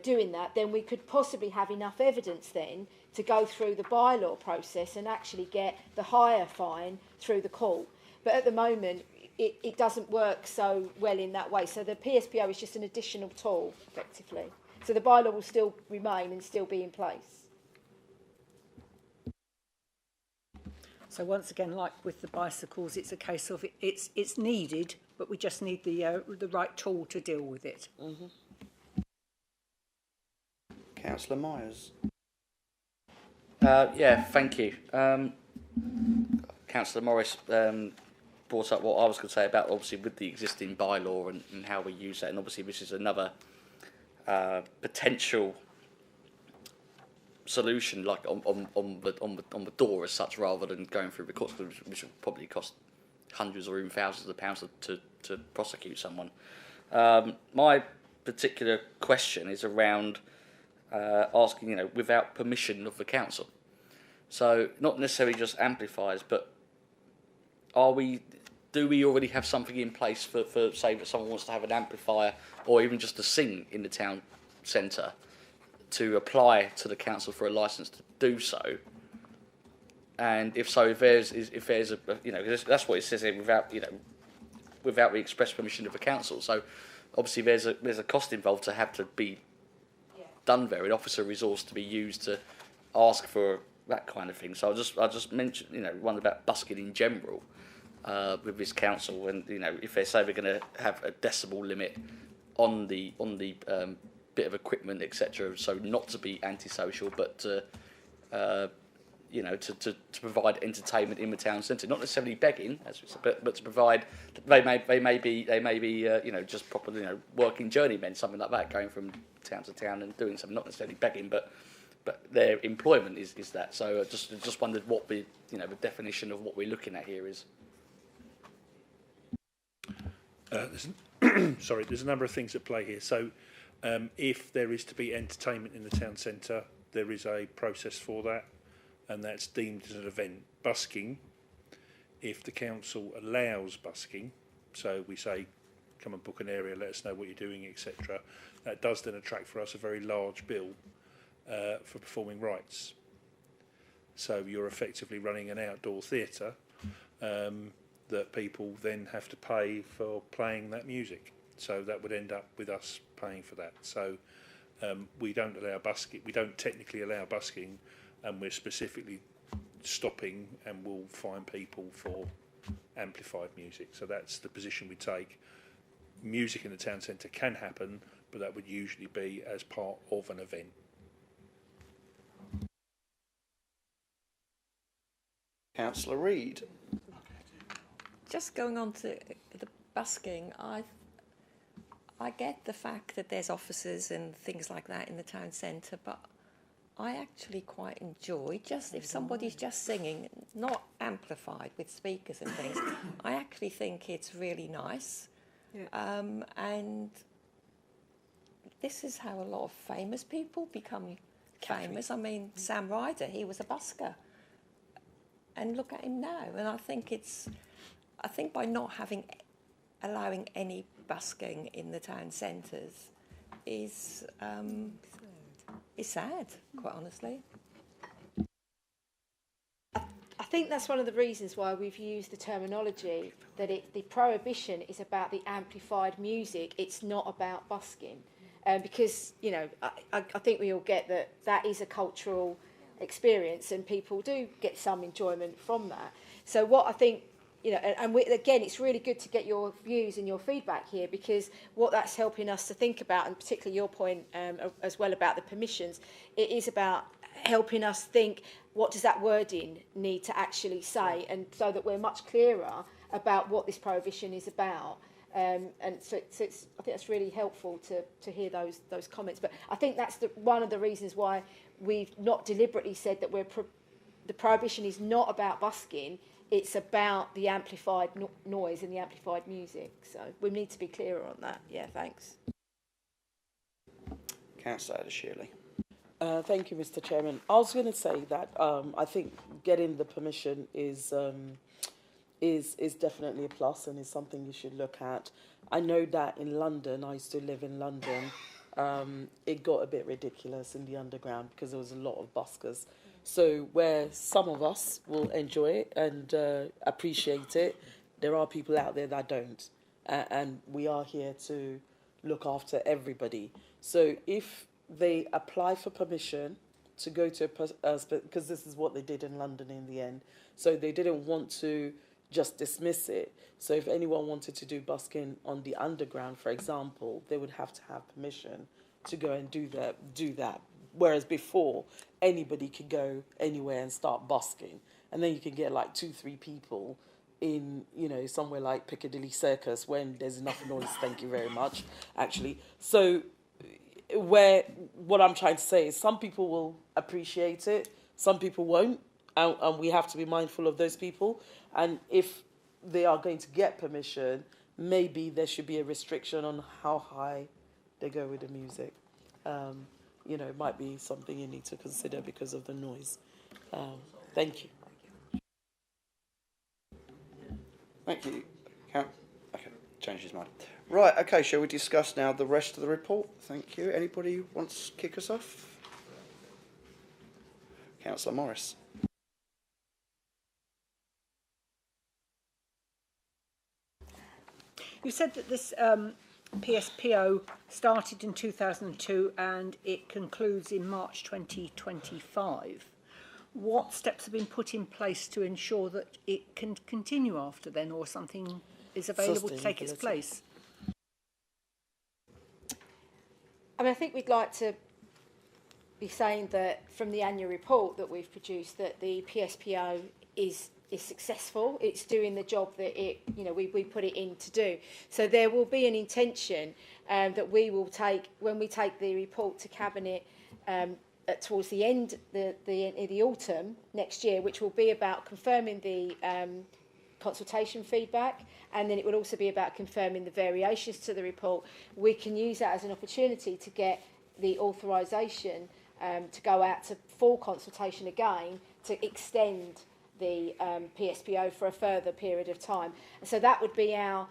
Speaker 8: doing that, then we could possibly have enough evidence then to go through the bylaw process and actually get the higher fine through the court. But at the moment, it doesn't work so well in that way. So the PSPO is just an additional tool, effectively. So the bylaw will still remain and still be in place.
Speaker 5: So once again, like with the bicycles, it's a case of it's needed, but we just need the right tool to deal with it.
Speaker 9: Mm-hmm.
Speaker 1: Councillor Myers.
Speaker 6: Yeah, thank you. Councillor Morris brought up what I was going to say about, obviously, with the existing bylaw and how we use that, and obviously this is another potential solution, like on the door as such, rather than going through the courts, which would probably cost hundreds or even thousands of pounds to prosecute someone. My particular question is around asking, without permission of the council. So not necessarily just amplifiers, but do we already have something in place for say that someone wants to have an amplifier or even just to sing in the town centre, to apply to the council for a licence to do so? And if so, if there's a that's what it says here, without the express permission of the council. So obviously there's a cost involved to have to be done there, an officer resource to be used to ask for that kind of thing. So I just mentioned, one about busking in general with this council, and if they say they're going to have a decibel limit on the bit of equipment, etc., so not to be antisocial, but to provide entertainment in the town centre, not necessarily begging, but to provide. They may be just proper working journeymen, something like that, going from town to town and doing something, not necessarily begging, but their employment is that. So I just wondered what the definition of what we're looking at here is.
Speaker 4: There's a number of things at play here. So if there is to be entertainment in the town centre, there is a process for that, and that's deemed as an event. Busking, if the council allows busking, so we say, come and book an area, let us know what you're doing, etc., that does then attract for us a very large bill for performing rights. So you're effectively running an outdoor theatre that people then have to pay for playing that music. So that would end up with us paying for that. So we don't allow busking. We don't technically allow busking, and we're specifically stopping and will fine people for amplified music. So that's the position we take. Music in the town centre can happen, but that would usually be as part of an event.
Speaker 1: Councillor Reid.
Speaker 3: Just going on to the busking, I get the fact that there's offices and things like that in the town centre, but I actually quite enjoy just if somebody's just singing, not amplified with speakers and things. I actually think it's really nice. Yeah. And this is how a lot of famous people become famous. I mean, Sam Ryder, he was a busker. And look at him now. And I think by not allowing any busking in the town centres is sad, quite honestly.
Speaker 8: I think that's one of the reasons why we've used the terminology that the prohibition is about the amplified music. It's not about busking, because I think we all get that is a cultural experience, and people do get some enjoyment from that. So what I think you know, and we, again, it's really good to get your views and your feedback here, because what that's helping us to think about, and particularly your point as well about the permissions, it is about helping us think, what does that wording need to actually say, and so that we're much clearer about what this prohibition is about. And so it's, I think that's really helpful to hear those comments. But I think that's one of the reasons why we've not deliberately said that the prohibition is not about busking. It's about the amplified noise and the amplified music. So we need to be clearer on that. Yeah, thanks.
Speaker 1: Councillor Shirley.
Speaker 9: Thank you, Mr. Chairman. I was going to say that I think getting the permission is definitely a plus and is something you should look at. I know that in London, I used to live in London, it got a bit ridiculous in the underground because there was a lot of buskers. So where some of us will enjoy it and appreciate it, there are people out there that don't. And we are here to look after everybody. So if they apply for permission to go to because this is what they did in London in the end. So they didn't want to just dismiss it. So if anyone wanted to do busking on the underground, for example, they would have to have permission to go and do that. Whereas before, anybody could go anywhere and start busking. And then you can get like 2-3 people in, you know, somewhere like Piccadilly Circus when there's enough noise, thank you very much, actually. So what I'm trying to say is some people will appreciate it, some people won't, and we have to be mindful of those people. And if they are going to get permission, maybe there should be a restriction on how high they go with the music. You know, it might be something you need to consider because of the noise. Thank you.
Speaker 1: Thank you. Okay, change his mind. Right, okay, shall we discuss now the rest of the report? Thank you. Anybody wants to kick us off? Councillor Morris.
Speaker 5: You said that this PSPO started in 2002 and it concludes in March 2025. What steps have been put in place to ensure that it can continue after then, or something is available to take its place?
Speaker 8: I mean, I think we'd like to be saying that from the annual report that we've produced, that the PSPO is successful. It's doing the job that we put it in to do. So there will be an intention that we will take when we take the report to Cabinet towards the end, the autumn next year, which will be about confirming the consultation feedback, and then it will also be about confirming the variations to the report. We can use that as an opportunity to get the authorisation to go out to full consultation again to extend the PSPO for a further period of time. And so that would be our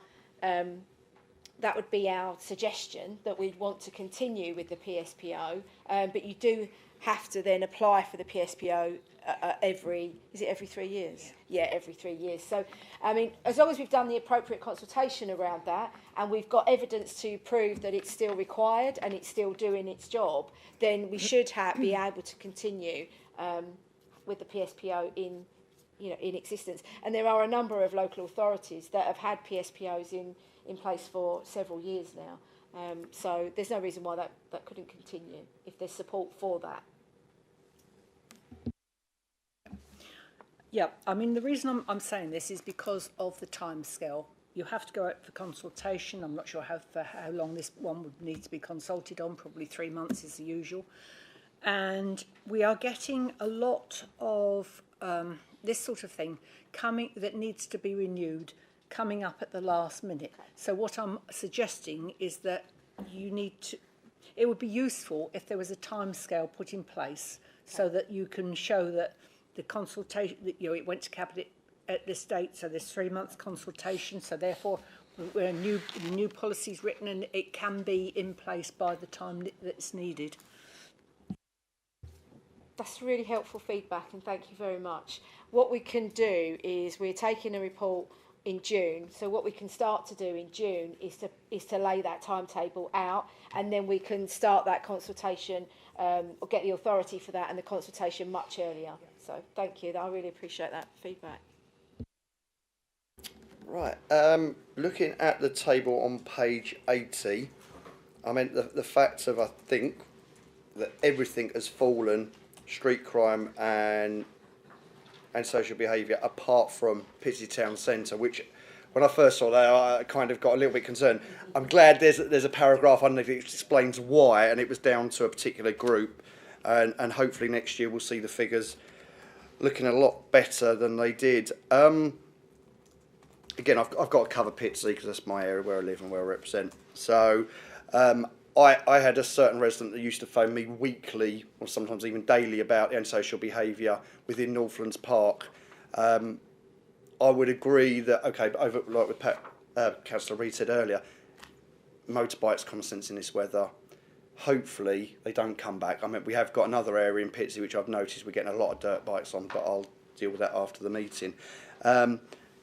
Speaker 8: suggestion, that we'd want to continue with the PSPO, but you do have to then apply for the PSPO every 3 years? Yeah, every 3 years. So, I mean, as long as we've done the appropriate consultation around that and we've got evidence to prove that it's still required and it's still doing its job, then we should be able to continue with the PSPO in existence. And there are a number of local authorities that have had PSPOs in place for several years now. So there's no reason why that couldn't continue if there's support for that.
Speaker 5: Yeah, I mean, the reason I'm saying this is because of the timescale. You have to go out for consultation. I'm not sure for how long this one would need to be consulted on. Probably 3 months is the usual. And we are getting a lot of this sort of thing coming that needs to be renewed, coming up at the last minute. So what I'm suggesting is that it would be useful if there was a timescale put in place so that you can show that the consultation, it went to Cabinet at this date, so there's 3 months consultation, so therefore when a new policy is written and it can be in place by the time that it's needed.
Speaker 8: That's really helpful feedback, and thank you very much. What we can do is we're taking a report in June, so what we can start to do in June is to lay that timetable out, and then we can start that consultation or get the authority for that and the consultation much earlier. So thank you, I really appreciate that feedback.
Speaker 1: Right. Looking at the table on page 80, I mean the fact of, I think, that everything has fallen, street crime and social behaviour, apart from Pitsea Town Centre, which when I first saw that I kind of got a little bit concerned. I'm glad there's a paragraph underneath it which explains why, and it was down to a particular group, and hopefully next year we'll see the figures looking a lot better than they did. Again, I've got to cover Pitsea because that's my area where I live and where I represent. So I had a certain resident that used to phone me weekly or sometimes even daily about antisocial behaviour within Northlands Park. I would agree that, okay, over like with Councillor Reid said earlier, motorbikes, common sense in this weather. Hopefully they don't come back. I mean, we have got another area in Pitsea which I've noticed we're getting a lot of dirt bikes on, but I'll deal with that after the meeting.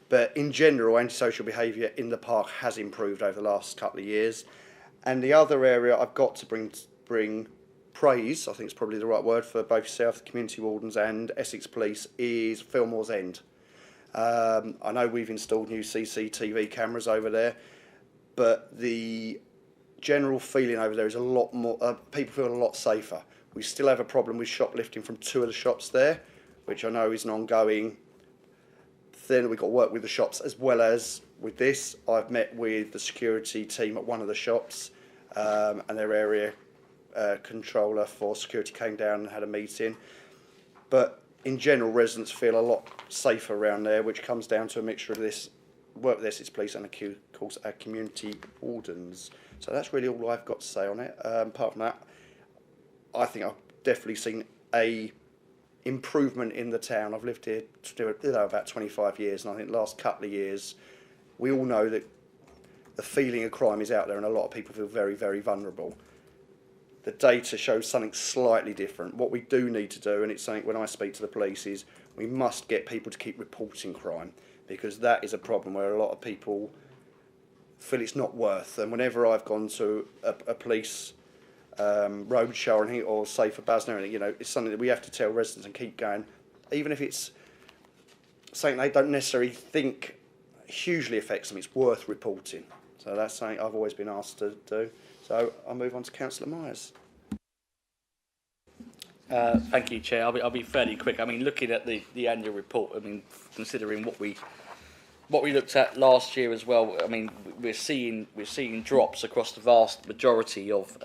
Speaker 1: But in general, antisocial behaviour in the park has improved over the last couple of years. And the other area I've got to bring praise, I think it's probably the right word for both yourself, the community wardens and Essex Police, is Fillmore's End. I know we've installed new CCTV cameras over there, but the general feeling over there is a lot more, people feel a lot safer. We still have a problem with shoplifting from 2 of the shops there, which I know is an ongoing thing. We've got to work with the shops as well as with this. I've met with the security team at one of the shops, and their area controller for security came down and had a meeting. But in general, residents feel a lot safer around there, which comes down to a mixture of this work with Essex Police and, of course, our community wardens. So that's really all I've got to say on it. Apart from that, I think I've definitely seen a improvement in the town. I've lived here about 25 years, and I think the last couple of years, we all know that the feeling of crime is out there, and a lot of people feel very, very vulnerable. The data shows something slightly different. What we do need to do, and it's something when I speak to the police, is we must get people to keep reporting crime, because that is a problem where a lot of people feel it's not worth. And whenever I've gone to a police road show or Safer Baz and everything, it's something that we have to tell residents and keep going, even if it's something they don't necessarily think hugely affects them, it's worth reporting. So that's something I've always been asked to do. So I'll move on to Councillor Myers.
Speaker 6: Thank you, Chair. I'll be fairly quick. I mean, looking at the annual report, I mean, considering what we looked at last year as well, I mean, we're seeing drops across the vast majority of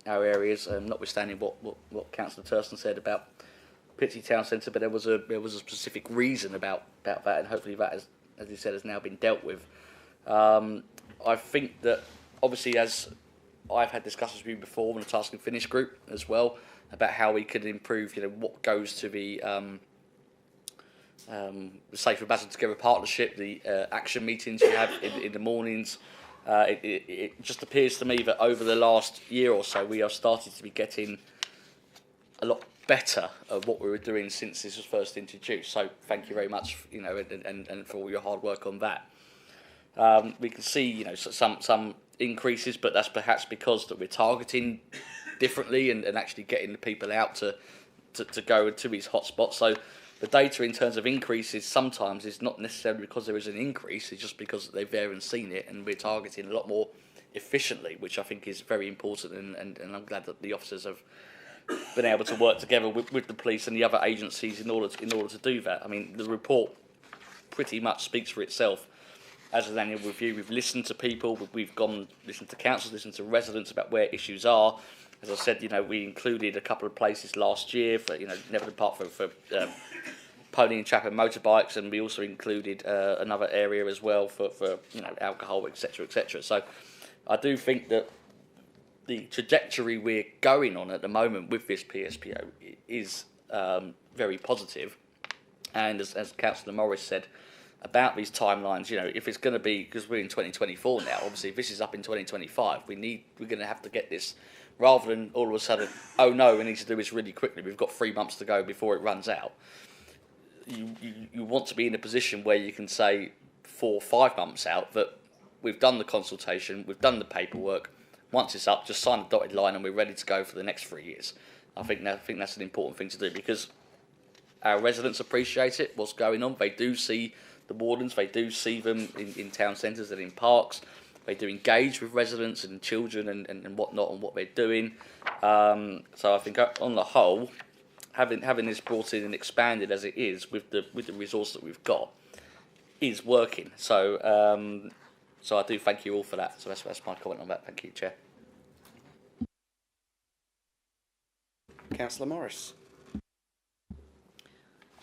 Speaker 6: our areas, notwithstanding what Councillor Thurston said about Pitsea Town Centre, but there was a specific reason about that, and hopefully that, as he said, has now been dealt with. I think that obviously, as I've had discussions with you before in the Task and Finish group as well, about how we could improve, what goes to the Safer Baz Together partnership, the action meetings you have in the mornings. It just appears to me that over the last year or so, we have started to be getting a lot better at what we were doing since this was first introduced. So thank you very much, and for all your hard work on that. We can see, some increases, but that's perhaps because that we're targeting differently and actually getting the people out to go to these hotspots. So the data in terms of increases sometimes is not necessarily because there is an increase, it's just because they've there and seen it, and we're targeting a lot more efficiently, which I think is very important, and I'm glad that the officers have been able to work together with the police and the other agencies in order to do that. I mean, the report pretty much speaks for itself. As an annual review, we've listened to people, we've listened to councils, listened to residents about where issues are. As I said, we included a couple of places last year for, Never Depart for pony and trap and motorbikes, and we also included another area as well for alcohol, etc., etc. So I do think that the trajectory we're going on at the moment with this PSPO is very positive. And as Councillor Morris said about these timelines, if it's going to be, because we're in 2024 now, obviously if this is up in 2025, we're going to have to get this, rather than all of a sudden, oh no, we need to do this really quickly, we've got 3 months to go before it runs out. You want to be in a position where you can say 4 or 5 months out that we've done the consultation, we've done the paperwork, once it's up, just sign the dotted line and we're ready to go for the next 3 years. I think that's an important thing to do, because our residents appreciate it, what's going on. They do see the wardens. They do see them in town centres and in parks. They do engage with residents and children and whatnot and what they're doing. So I think on the whole, having this brought in and expanded as it is with the resource that we've got is working. So so I do thank you all for that. So that's my comment on that. Thank you, Chair.
Speaker 1: Councillor Morris.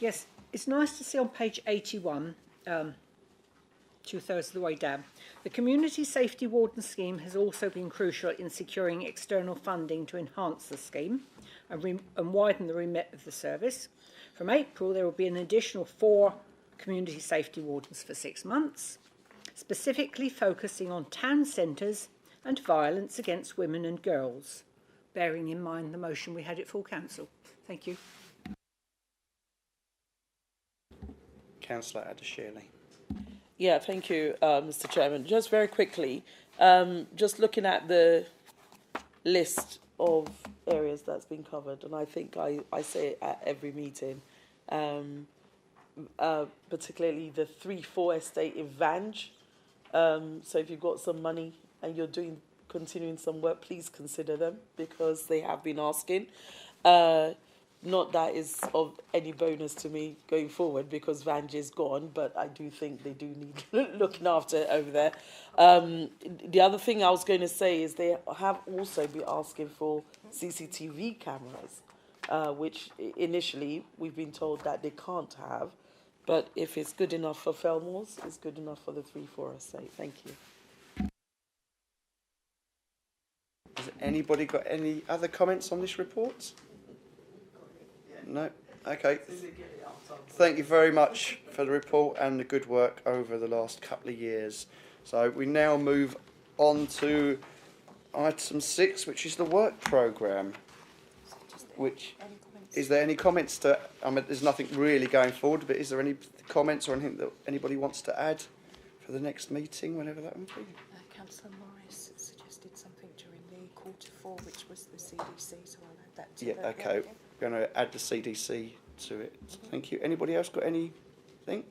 Speaker 5: Yes, it's nice to see on page 81, 2/3 of the way down, the Community Safety Warden Scheme has also been crucial in securing external funding to enhance the scheme and widen the remit of the service. From April, there will be an additional 4 Community Safety Wardens for 6 months, specifically focusing on town centres and violence against women and girls, bearing in mind the motion we had at full council. Thank you.
Speaker 1: Councillor Adeshirley.
Speaker 9: Yeah, thank you, Mr. Chairman. Just very quickly, just looking at the list of areas that's been covered, and I think I say it at every meeting, particularly the 3-4 estate in Vange. So if you've got some money and you're continuing some work, please consider them because they have been asking. Not that is of any bonus to me going forward because Vange is gone, but I do think they do need looking after over there. The other thing I was going to say is they have also been asking for CCTV cameras, which initially we've been told that they can't have, but if it's good enough for Felmore's, it's good enough for the 3-4 estate. Thank you.
Speaker 1: Has anybody got any other comments on this report? No? Okay. Thank you very much for the report and the good work over the last couple of years. So we now move on to item 6, which is the work programme. Which is there any comments to? I mean, there's nothing really going forward, but is there any comments or anything that anybody wants to add for the next meeting, whenever that will be?
Speaker 2: Councillor Morris suggested something during the Q4, which was the CDC, so I'll add that to
Speaker 1: Yeah, okay. We're going to add the CDC to it. Thank you. Anybody else got anything?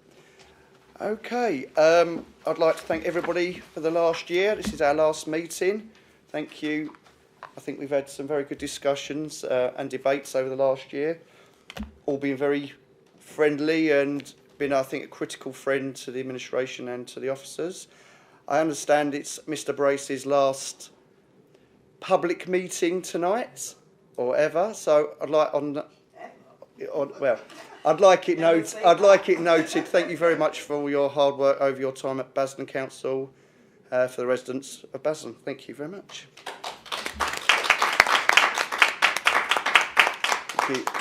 Speaker 1: Okay. I'd like to thank everybody for the last year. This is our last meeting. Thank you. I think we've had some very good discussions and debates over the last year, all being very friendly and been, I think, a critical friend to the administration and to the officers. I understand it's Mr. Brace's last public meeting tonight, or ever. So I'd like I'd like it noted. Thank you very much for all your hard work over your time at Basden Council for the residents of Basden. Thank you very much. Thank you.